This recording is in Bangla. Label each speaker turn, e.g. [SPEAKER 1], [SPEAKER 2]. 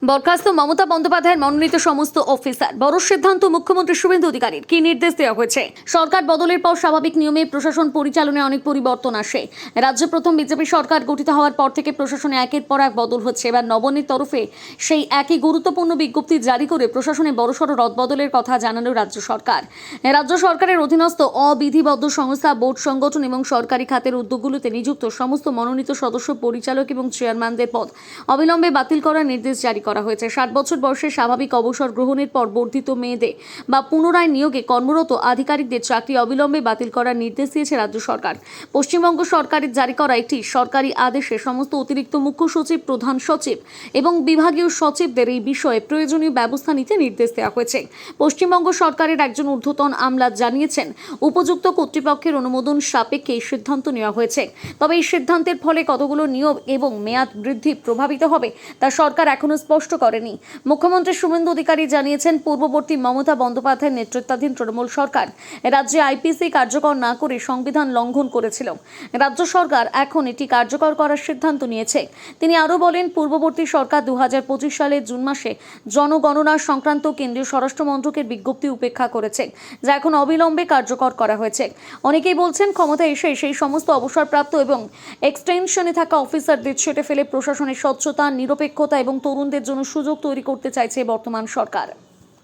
[SPEAKER 1] বরখাস্ত মমতা বন্দ্যোপাধ্যায়ের মনোনীত সমস্ত অফিসার। বড় সিদ্ধান্ত মুখ্যমন্ত্রী শুভেন্দু অধিকারীর। কি নির্দেশ দেওয়া হয়েছে? সরকার বদলের পর স্বাভাবিক নিয়মে প্রশাসন পরিচালনায় অনেক পরিবর্তন আসে। রাজ্যে প্রথম বিজেপি সরকার গঠিত হওয়ার পর থেকে প্রশাসনে একের পর এক বদল হচ্ছে। এবার নবনের তরফে সেই একই গুরুত্বপূর্ণ বিজ্ঞপ্তি জারি করে প্রশাসনে বড়সড় রদবদলের কথা জানালো রাজ্য সরকার। রাজ্য সরকারের অধীনস্থ অবিধিবদ্ধ সংস্থা, বোর্ড সংগঠন এবং সরকারি খাতের উদ্যোগগুলোতে নিযুক্ত সমস্ত মনোনীত সদস্য, পরিচালক এবং চেয়ারম্যানদের পদ অবিলম্বে বাতিল করার নির্দেশ জারি করা হয়েছে। 60 বছর বয়সে স্বাভাবিক অবসর গ্রহণের পর বর্ধিত মেয়াদে বা পুনরায় নিয়োগে কর্মরত আধিকারিকদের চাকরি অবিলম্বে বাতিল করার নির্দেশ দিয়েছে রাজ্য সরকার। পশ্চিমবঙ্গ সরকারের জারি করা একটি সরকারি আদেশে সমস্ত অতিরিক্ত মুখ্য সচিব, প্রধান সচিব এবং বিভাগীয় সচিবদের এই বিষয়ে প্রয়োজনীয় ব্যবস্থা নিতে নির্দেশ দেওয়া হয়েছে। পশ্চিমবঙ্গ সরকারের একজন ঊর্ধ্বতন আমলা জানিয়েছেন, উপযুক্ত কর্তৃপক্ষের অনুমোদন সাপেক্ষে এই সিদ্ধান্ত নেওয়া হয়েছে। তবে এই সিদ্ধান্তের ফলে কতগুলো নিয়োগ এবং মেয়াদ বৃদ্ধি প্রভাবিত হবে তা সরকার এখনো স্পষ্ট করেনি। মুখ্যমন্ত্রী শুভেন্দু অধিকারী জানিয়েছেন, পূর্ববর্তী মমতা বন্দ্যোপাধ্যায়ের নেতৃত্বাধীন তৃণমূল সরকার রাজ্যে আইপিসি কার্যকর না করে সংবিধান লঙ্ঘন করেছিল। রাজ্য সরকার এখন এটি কার্যকর করার সিদ্ধান্ত নিয়েছে। তিনি আরও বলেন, পূর্ববর্তী সরকার 2025 সালের জুন মাসে জনগণনা সংক্রান্ত কেন্দ্রীয় স্বরাষ্ট্র মন্ত্রকের বিজ্ঞপ্তি উপেক্ষা করেছে, যা এখন অবিলম্বে কার্যকর করা হয়েছে। অনেকেই বলছেন, ক্ষমতায় এসে সেই সমস্ত অবসরপ্রাপ্ত এবং এক্সটেনশনে থাকা অফিসারদের ছেঁটে ফেলে প্রশাসনের স্বচ্ছতা, নিরপেক্ষতা এবং তরুণদের জন্য সুযোগ তৈরি করতে চাইছে বর্তমান সরকার।